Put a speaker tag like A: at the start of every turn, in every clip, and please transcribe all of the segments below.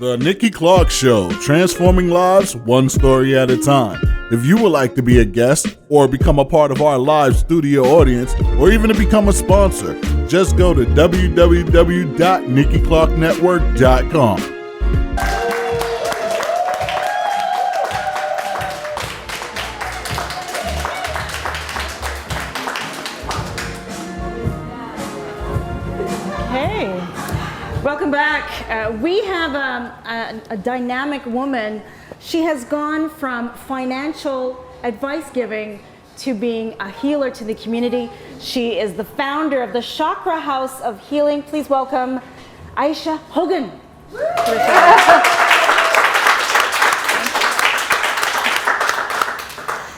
A: The Nikki Clarke Show, transforming lives one story at a time. If you would like to be a guest or become a part of our live studio audience or even to become a sponsor, just go to www.nikkiclarkenetwork.com.
B: Welcome back. We have a dynamic woman. She has gone from financial advice giving to being a healer to the community. She is the founder of the Chakra House of Healing. Please welcome Ayse Hogan.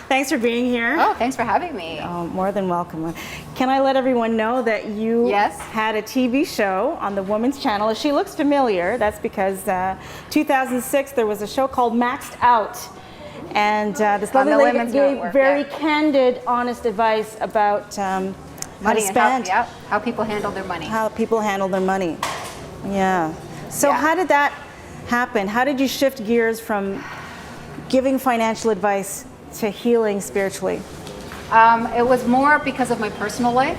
B: Thanks for being here.
C: Oh, thanks for having me.
B: Oh, more than welcome. Can I let everyone know that you had a TV show on the Woman's Channel? She looks familiar. That's because 2006 there was a show called Maxed Out. And this lovely lady gave very candid, honest advice about how to spend.
C: How people handle their money.
B: How people handle their money. Yeah. So how did that happen? How did you shift gears from giving financial advice to healing spiritually?
C: It was more because of my personal life.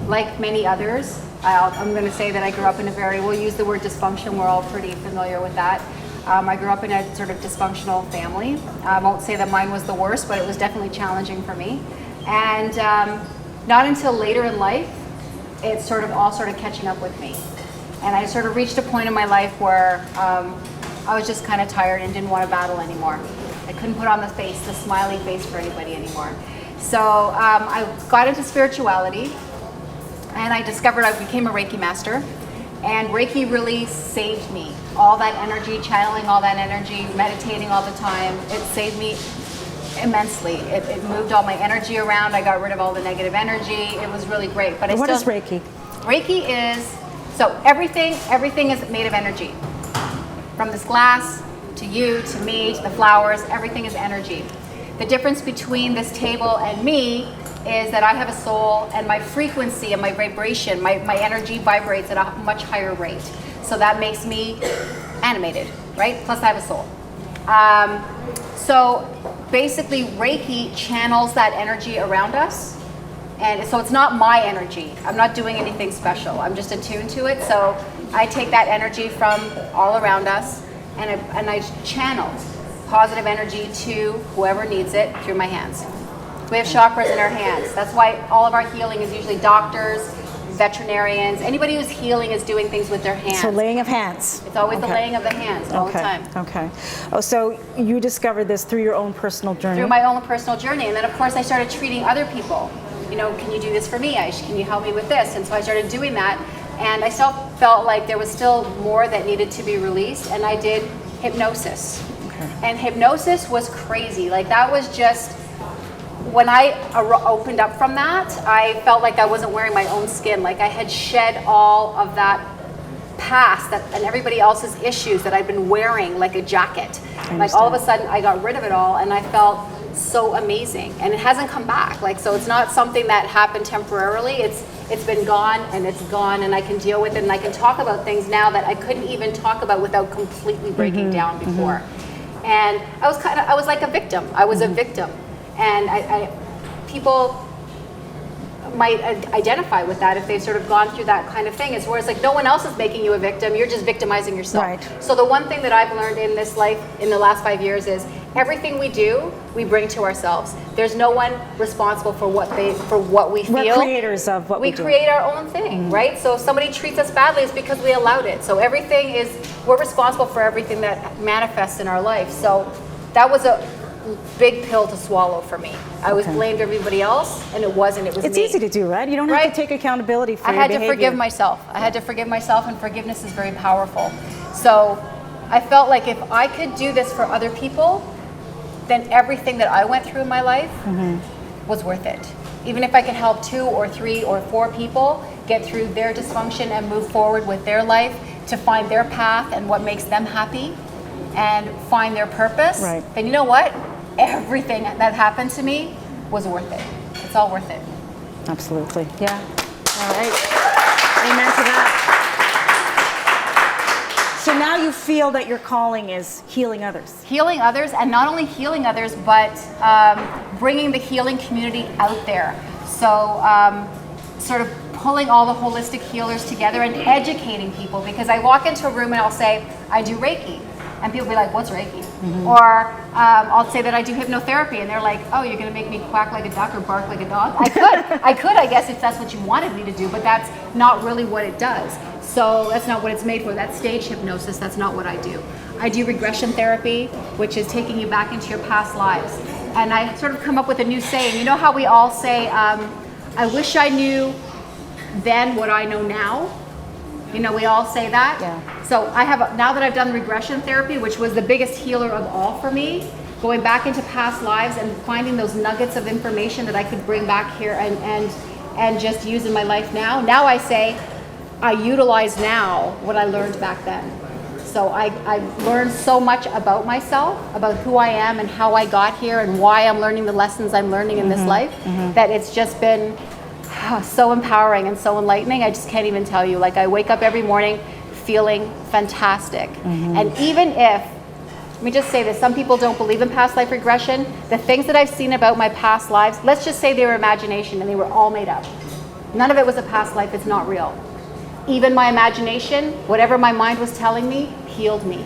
C: Like many others, I'm going to say that I grew up in a we'll use the word dysfunction, we're all pretty familiar with that. I grew up in a sort of dysfunctional family. I won't say that mine was the worst, but it was definitely challenging for me. And not until later in life, it all started catching up with me. And I sort of reached a point in my life where I was just kind of tired and didn't want to battle anymore. I couldn't put on the smiley face for anybody anymore. So I got into spirituality and I discovered I became a Reiki master. And Reiki really saved me. All that energy, channeling all that energy, meditating all the time, it saved me immensely. It moved all my energy around. I got rid of all the negative energy. It was really great. But
B: what is Reiki?
C: Reiki is, everything is made of energy. From this glass, to you, to me, to the flowers, everything is energy. The difference between this table and me is that I have a soul and my frequency and my vibration, my energy vibrates at a much higher rate. So that makes me animated, right? Plus I have a soul. So basically Reiki channels that energy around us. And so it's not my energy. I'm not doing anything special. I'm just attuned to it. So I take that energy from all around us and I channel positive energy to whoever needs it through my hands. We have chakras in our hands. That's why all of our healing is usually doctors, veterinarians. Anybody who's healing is doing things with their hands.
B: So laying of hands.
C: It's always the laying of the hands all the time.
B: Okay. Oh, so you discovered this through your own personal journey?
C: Through my own personal journey. And then of course I started treating other people. You know, can you do this for me, Ayse? Can you help me with this? And so I started doing that. And I still felt like there was still more that needed to be released. And I did hypnosis. Okay. And hypnosis was crazy. Like that was just, when I opened up from that, I felt like I wasn't wearing my own skin. Like I had shed all of that past and everybody else's issues that I'd been wearing like a jacket. Like all of a sudden I got rid of it all and I felt so amazing. And it hasn't come back. Like, so it's not something that happened temporarily. It's been gone and it's gone and I can deal with it and I can talk about things now that I couldn't even talk about without completely breaking down before. And I was like a victim. I was a victim. And people might identify with that if they've sort of gone through that kind of thing. It's where it's like no one else is making you a victim, you're just victimizing yourself.
B: Right.
C: So the one thing that I've learned in this life in the last 5 years is everything we do, we bring to ourselves. There's no one responsible for what we feel.
B: We're creators of what we do.
C: We create our own thing, right? So if somebody treats us badly, it's because we allowed it. So we're responsible for everything that manifests in our life. So that was a big pill to swallow for me. I was blamed everybody else, and it wasn't. It was me.
B: It's easy to do, right? You don't have to take accountability for your behavior.
C: I had to forgive myself. I had to forgive myself, and forgiveness is very powerful. So I felt like if I could do this for other people, then everything that I went through in my life was worth it. Even if I could help 2 or 3 or 4 people get through their dysfunction and move forward with their life to find their path and what makes them happy and find their purpose, then you know what? Everything that happened to me was worth it. It's all worth it.
B: Absolutely. Yeah. All right. Amen to that. So now you feel that your calling is healing others.
C: Healing others, and not only healing others, but bringing the healing community out there. So sort of pulling all the holistic healers together and educating people, because I walk into a room and I'll say, I do Reiki. And people will be like, what's Reiki? Or I'll say that I do hypnotherapy, and they're like, oh, you're going to make me quack like a duck or bark like a dog? I could, I guess, if that's what you wanted me to do, but that's not really what it does. So that's not what it's made for. That's stage hypnosis. That's not what I do. I do regression therapy, which is taking you back into your past lives. And I sort of come up with a new saying. You know how we all say, I wish I knew then what I know now? You know, we all say that.
B: Yeah.
C: So I have, now that I've done regression therapy, which was the biggest healer of all for me, going back into past lives and finding those nuggets of information that I could bring back here and just use in my life now. Now I say, I utilize now what I learned back then. So I've learned so much about myself, about who I am and how I got here and why I'm learning the lessons I'm learning in this life, that it's just been so empowering and so enlightening. I just can't even tell you. Like, I wake up every morning feeling fantastic. And even if, let me just say this, some people don't believe in past life regression. The things that I've seen about my past lives, let's just say they were imagination and they were all made up. None of it was a past life. It's not real. Even my imagination, whatever my mind was telling me, healed me.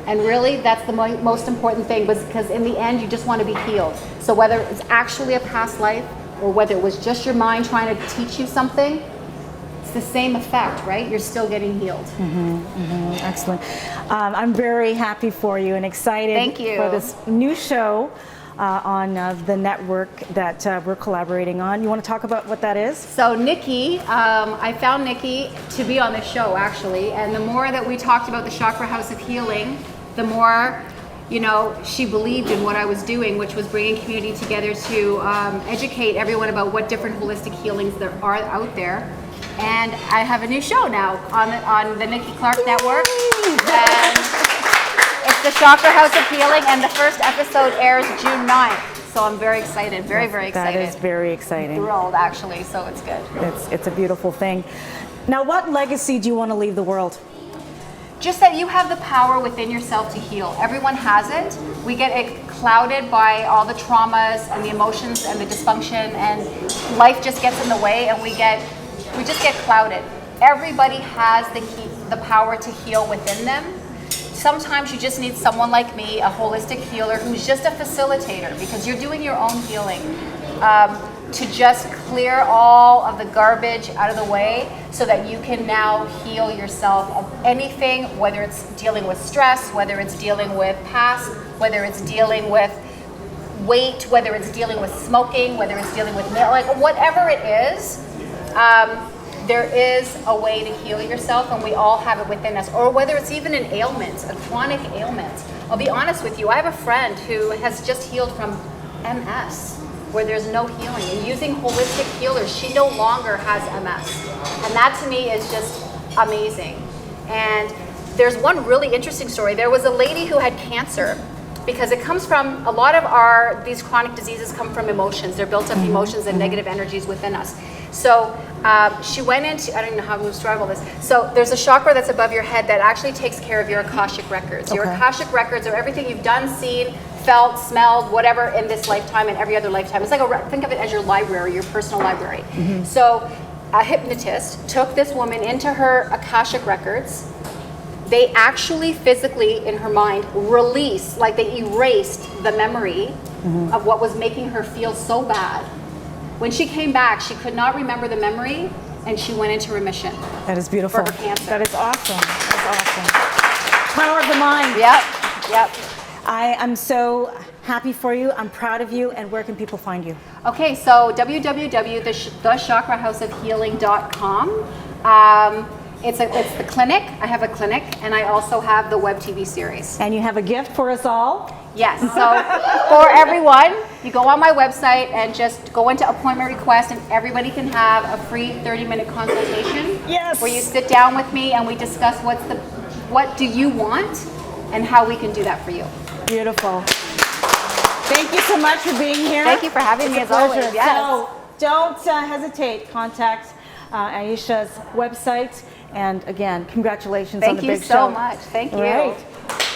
C: And really, that's the most important thing, because in the end, you just want to be healed. So whether it's actually a past life or whether it was just your mind trying to teach you something, it's the same effect, right? You're still getting healed.
B: Excellent. I'm very happy for you and excited for this new show on the network that we're collaborating on. You want to talk about what that is?
C: So Nikki, I found Nikki to be on this show, actually, and the more that we talked about the Chakra House of Healing, the more, you know, she believed in what I was doing, which was bringing community together to educate everyone about what different holistic healings there are out there. And I have a new show now on the Nikki Clarke Network. And it's the Chakra House of Healing, and the first episode airs June 9th. So I'm very excited, very excited.
B: That is very exciting.
C: Thrilled, actually, so it's good.
B: It's a beautiful thing. Now, what legacy do you want to leave the world?
C: Just that you have the power within yourself to heal. Everyone has it. We get clouded by all the traumas and the emotions and the dysfunction, and life just gets in the way, and we just get clouded. Everybody has the power to heal within them. Sometimes you just need someone like me, a holistic healer, who's just a facilitator, because you're doing your own healing, to just clear all of the garbage out of the way so that you can now heal yourself of anything, whether it's dealing with stress, whether it's dealing with past, whether it's dealing with weight, whether it's dealing with smoking, whether it's dealing with like whatever it is. There is a way to heal yourself, and we all have it within us, or whether it's even an ailment, a chronic ailment. I'll be honest with you, I have a friend who has just healed from MS, where there's no healing, and using holistic healers, she no longer has MS. And that to me is just amazing. And there's one really interesting story. There was a lady who had cancer, because it comes from, a lot of these chronic diseases come from emotions. They're built up emotions and negative energies within us. So she went into, I don't even know how to describe all this. So there's a chakra that's above your head that actually takes care of your Akashic records. Your Akashic records are everything you've done, seen, felt, smelled, whatever in this lifetime and every other lifetime. It's like think of it as your library, your personal library. So a hypnotist took this woman into her Akashic records. They actually physically, in her mind, released, like they erased the memory of what was making her feel so bad. When she came back, she could not remember the memory, and she went into remission.
B: That is beautiful.
C: For her cancer.
B: That is awesome. That's awesome. Power of the mind.
C: Yep.
B: I am so happy for you. I'm proud of you. And where can people find you?
C: Okay, so www.thechakrahouseofhealing.com. It's the clinic. I have a clinic, and I also have the web TV series.
B: And you have a gift for us all?
C: Yes. So for everyone, you go on my website and just go into appointment request, and everybody can have a free 30-minute consultation.
B: Yes.
C: Where you sit down with me and we discuss what do you want and how we can do that for you.
B: Beautiful. Thank you so much for being here.
C: Thank you for having me, as always. Yes.
B: So don't hesitate. Contact Ayse's website And again, congratulations on the big show.
C: Thank you so much. Thank you.
B: Right.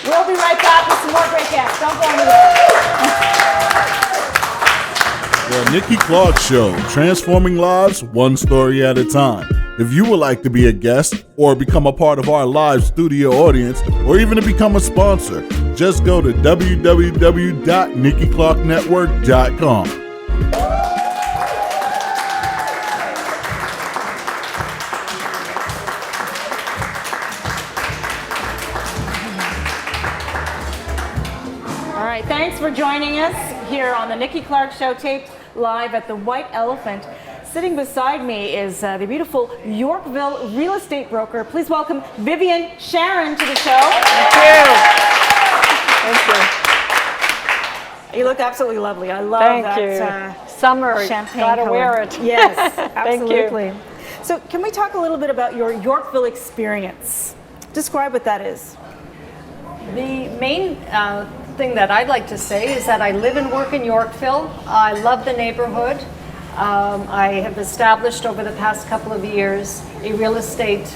B: We'll be right back with some more great guests. Don't go anywhere.
A: The Nikki Clarke Show, transforming lives one story at a time. If you would like to be a guest or become a part of our live studio audience or even to become a sponsor, just go to www.NikkiClarkeNetwork.com.
B: All right, thanks for joining us here on the Nikki Clarke Show, taped live at the White Elephant. Sitting beside me is the beautiful Yorkville real estate broker. Please welcome Vivien, Sharon to the show.
D: Thank you. Thank you.
B: You look absolutely lovely. I love that.
D: Summer,
B: champagne
D: gotta
B: color.
D: wear it.
B: Yes,
D: Thank
B: absolutely.
D: you.
B: So can we talk a little bit about your Yorkville experience? Describe what that is.
D: The main thing that I'd like to say is that I live and work in Yorkville. I love the neighborhood. I have established over the past couple of years a real estate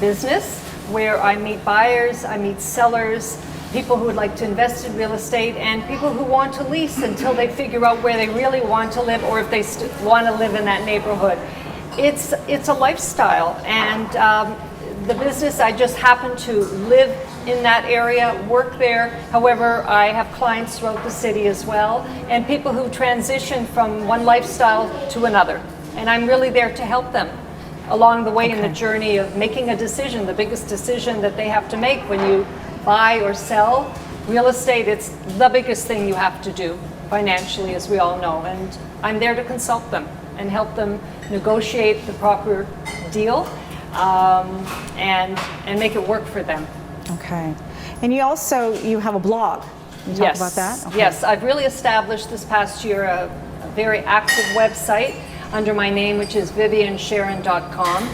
D: business where I meet buyers, I meet sellers, people who would like to invest in real estate, and people who want to lease until they figure out where they really want to live or if they want to live in that neighborhood. It's a lifestyle, and the business, I just happen to live in that area, work there. However, I have clients throughout the city as well, and people who transition from one lifestyle to another. And I'm really there to help them along the way in the journey of making a decision, the biggest decision that they have to make when you buy or sell real estate. It's the biggest thing you have to do financially, as we all know. And I'm there to consult them and help them negotiate the proper deal and make it work for them.
B: Okay. And you have a blog. Can you talk about that? Okay.
D: Yes, I've really established this past year a very active website under my name, which is VivienSharon.com.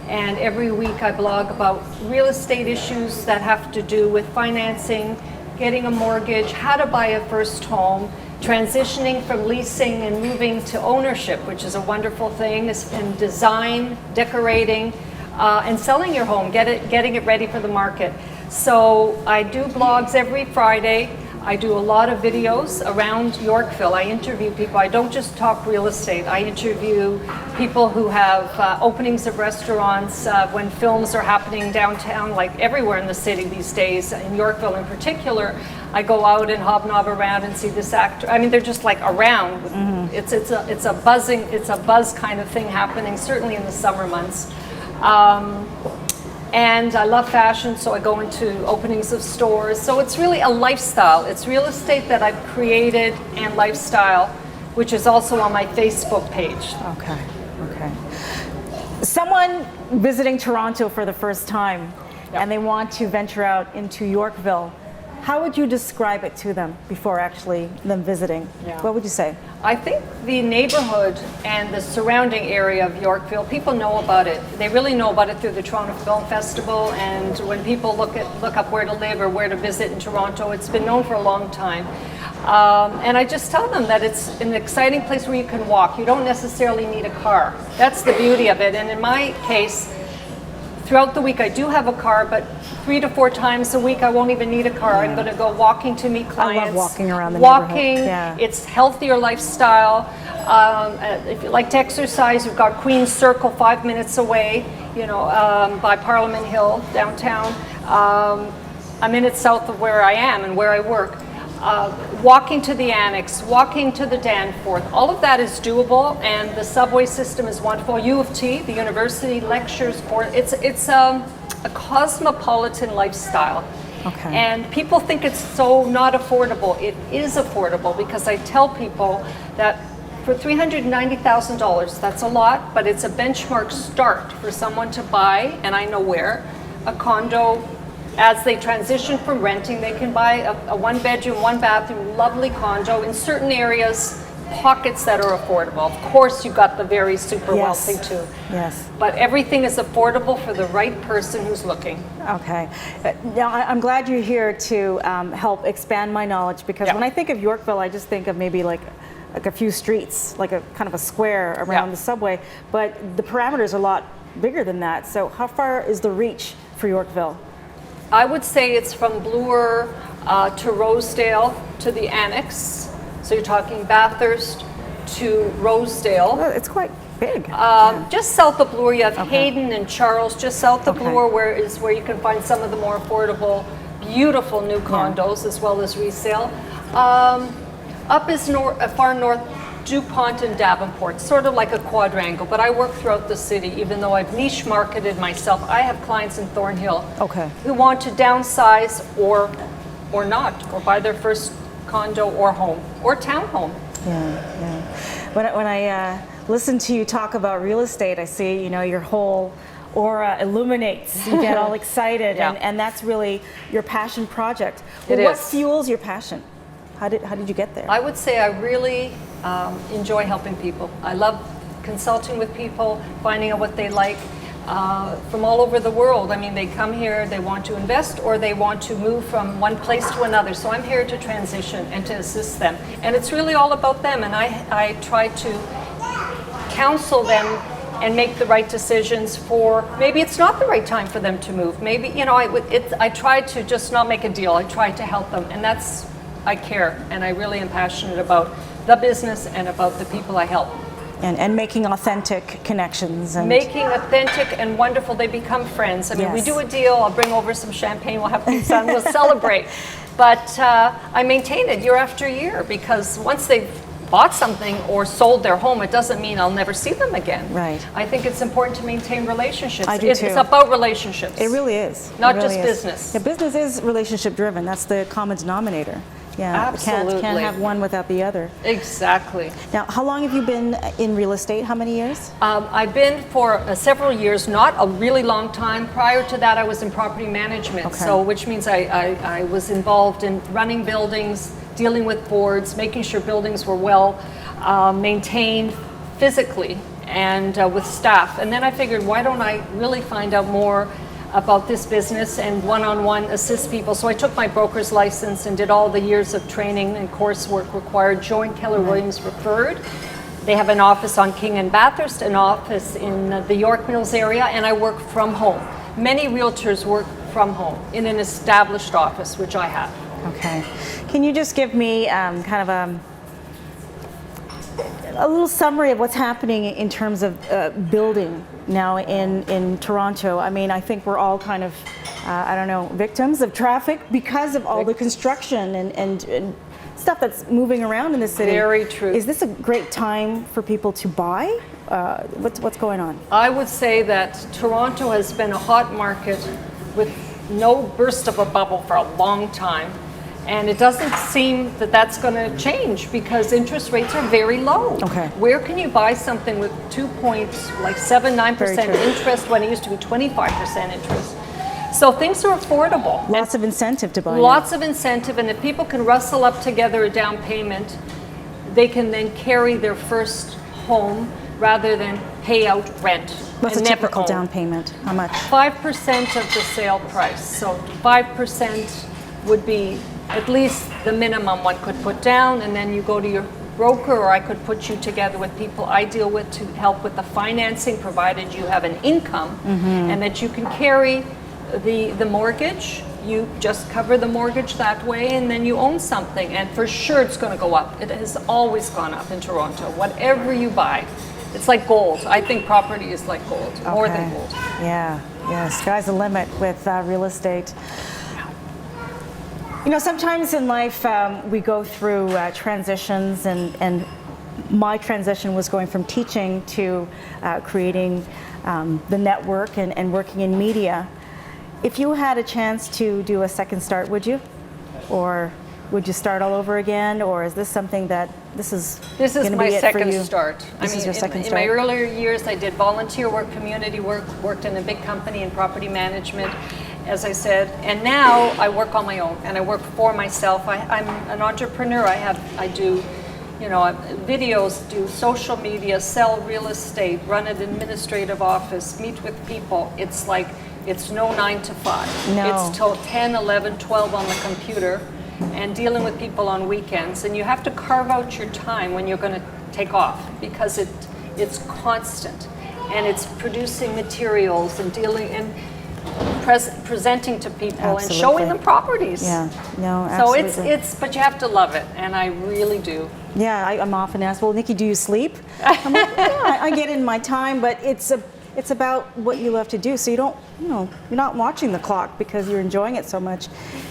D: And every week I blog about real estate issues that have to do with financing, getting a mortgage, how to buy a first home, transitioning from leasing and moving to ownership, which is a wonderful thing, and design, decorating, and selling your home, getting it ready for the market. So I do blogs every Friday. I do a lot of videos around Yorkville. I interview people. I don't just talk real estate. I interview people who have openings of restaurants when films are happening downtown, like everywhere in the city these days, in Yorkville in particular. I go out and hobnob around and see this actor. I mean, they're just like around. Mm-hmm. It's a buzz kind of thing happening, certainly in the summer months. And I love fashion, so I go into openings of stores. So it's really a lifestyle. It's real estate that I've created and lifestyle, which is also on my Facebook page.
B: Okay. Someone visiting Toronto for the first time and they want to venture out into Yorkville, how would you describe it to them before actually them visiting?
D: Yeah.
B: What would you say?
D: I think the neighborhood and the surrounding area of Yorkville, people know about it. They really know about it through the Toronto Film Festival, and when people look up where to live or where to visit in Toronto, it's been known for a long time. And I just tell them that it's an exciting place where you can walk. You don't necessarily need a car. That's the beauty of it. And in my case, throughout the week I do have a car, but 3 to 4 times a week I won't even need a car. I'm going to go walking to meet clients.
B: I love walking around the neighborhood. Yeah.
D: It's healthier lifestyle. If you like to exercise, we've got Queen's Circle 5 minutes away, by Parliament Hill downtown. A minute south of where I am and where I work. Walking to the Annex, walking to the Danforth, all of that is doable, and the subway system is wonderful. U of T, the university, lectures, it's a cosmopolitan lifestyle.
B: Okay.
D: And people think it's so not affordable. It is affordable because I tell people that for $390,000, that's a lot, but it's a benchmark start for someone to buy, and I know where, a condo. As they transition from renting, they can buy a 1-bedroom, 1-bathroom, lovely condo in certain areas, pockets that are affordable. Of course, you've got the very super wealthy too.
B: Yes.
D: But everything is affordable for the right person who's looking.
B: Okay. Now, I'm glad you're here to help expand my knowledge, because when I think of Yorkville, I just think of maybe like a few streets, like a kind of a square around the subway, but the parameters are a lot bigger than that. So how far is the reach for Yorkville?
D: I would say it's from Bloor to Rosedale to the Annex. So you're talking Bathurst to Rosedale.
B: Well, it's quite big.
D: Just south of Bloor, you have Hayden and Charles. Just south of Bloor, where you can find some of the more affordable, beautiful new condos as well as resale. Up is far north, DuPont and Davenport, sort of like a quadrangle, but I work throughout the city, even though I've niche marketed myself. I have clients in Thornhill who want to downsize or not, or buy their first condo or home, or townhome.
B: Yeah. When I listen to you talk about real estate, I see, your whole aura illuminates. You get all excited, and that's really your passion project. Well, what fuels your passion? How did you get there?
D: I would say I really enjoy helping people. I love consulting with people, finding out what they like from all over the world. I mean, they come here, they want to invest, or they want to move from one place to another. So I'm here to transition and to assist them. And it's really all about them. And I try to counsel them and make the right decisions for, maybe it's not the right time for them to move. Maybe, I try to just not make a deal. I try to help them. And I care, and I really am passionate about the business and about the people I help.
B: And making authentic connections.
D: Making authentic and wonderful, they become friends. I mean, we do a deal, I'll bring over some champagne, we'll have pizza, and we'll celebrate. But I maintain it year after year, because once they've bought something or sold their home, it doesn't mean I'll never see them again.
B: Right.
D: I think it's important to maintain relationships.
B: I do too.
D: It's about relationships.
B: It really is.
D: Not just business.
B: Yeah, business is relationship driven. That's the common denominator. Yeah,
D: absolutely.
B: Can't have one without the other.
D: Exactly.
B: Now, how long have you been in real estate? How many years?
D: I've been for several years, not a really long time. Prior to that, I was in property management, so which means I was involved in running buildings, dealing with boards, making sure buildings were well maintained physically and with staff. And then I figured, why don't I really find out more about this business and one-on-one assist people. So I took my broker's license and did all the years of training and coursework required, joined Keller Williams Referred. They have an office on King and Bathurst, an office in the Yorkville area, and I work from home. Many realtors work from home in an established office, which I have.
B: Okay. Can you just give me kind of a little summary of what's happening in terms of building now in Toronto? I mean, I think we're all kind of, victims of traffic because of all the construction and stuff that's moving around in the city.
D: Very true.
B: Is this a great time for people to buy? What's going on?
D: I would say that Toronto has been a hot market with no burst of a bubble for a long time. And it doesn't seem that that's going to change because interest rates are very low.
B: Okay.
D: Where can you buy something with 2.79% interest when it used to be 25% interest? So things are affordable.
B: Lots of incentive to buy.
D: Lots of incentive, and if people can rustle up together a down payment, they can then carry their first home rather than pay out rent.
B: What's a typical down payment? How much?
D: 5% of the sale price. So 5% would be at least the minimum one could put down, and then you go to your broker, or I could put you together with people I deal with to help with the financing, provided you have an income, and that you can carry the mortgage. You just cover the mortgage that way, and then you own something, and for sure it's going to go up. It has always gone up in Toronto. Whatever you buy, it's like gold. I think property is like gold, more than gold.
B: Yeah, sky's the limit with real estate. Sometimes in life we go through transitions, and my transition was going from teaching to creating the network and working in media. If you had a chance to do a second start, would you? Or would you start all over again? Or is this something that this is
D: my second start?
B: This is your second start?
D: In my earlier years, I did volunteer work, community work, worked in a big company in property management, as I said, and now I work on my own and I work for myself. I'm an entrepreneur. I do videos, do social media, sell real estate, run an administrative office, meet with people. It's like, it's no 9 to 5.
B: No.
D: It's till 10, 11, 12 on the computer and dealing with people on weekends. And you have to carve out your time when you're going to take off, because it's constant. and it's producing materials and dealing and presenting to people and showing them properties.
B: Yeah, no, absolutely.
D: So it's but you have to love it, and I really do.
B: Yeah, I'm often asked, well, Nikki, do you sleep? I'm like, yeah, I get in my time, but it's about what you love to do. So you don't, you're not watching the clock because you're enjoying it so much.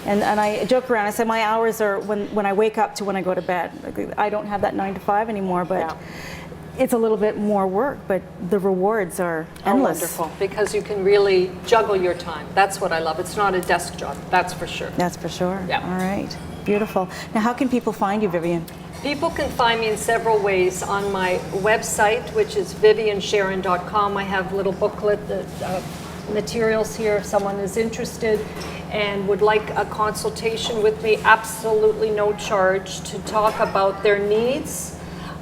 B: And I joke around, I say my hours are when I wake up to when I go to bed. I don't have that 9 to 5 anymore, but it's a little bit more work, but the rewards are endless.
D: Oh, wonderful, because you can really juggle your time. That's what I love. It's not a desk job, that's for sure.
B: That's for sure.
D: Yeah.
B: All right, beautiful. Now, how can people find you, Vivien?
D: People can find me in several ways on my website, which is viviensharon.com. I have a little booklet, materials here if someone is interested and would like a consultation with me, absolutely no charge, to talk about their needs,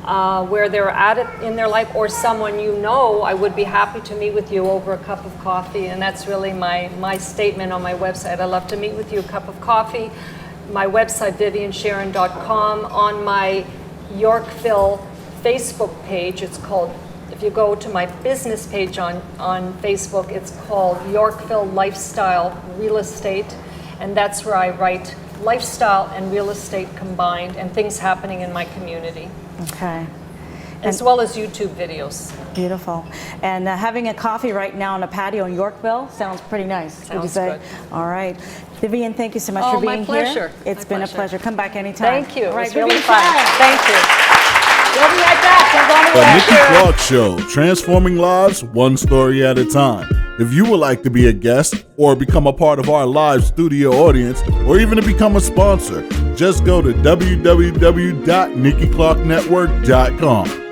D: where they're at it in their life, or someone I would be happy to meet with you over a cup of coffee. And that's really my statement on my website. I love to meet with you, a cup of coffee. My website, viviensharon.com. On my Yorkville Facebook page, it's called, if you go to my business page on Facebook, it's called Yorkville Lifestyle Real Estate. And that's where I write lifestyle and real estate combined and things happening in my community.
B: Okay.
D: As well as YouTube videos.
B: Beautiful. And having a coffee right now on a patio in Yorkville sounds pretty nice. Would you say?
D: Good.
B: All right. Vivien, thank you so much for being
D: my pleasure.
B: here. It's been a pleasure. Come back anytime.
D: Thank you.
B: All right,
D: it was really
B: Vivien,
D: fun. Thank you. We'll be right back.
A: The Nikki Clarke Show, transforming lives one story at a time. If you would like to be a guest or become a part of our live studio audience, or even to become a sponsor, just go to www.NikkiClarkeNetwork.com.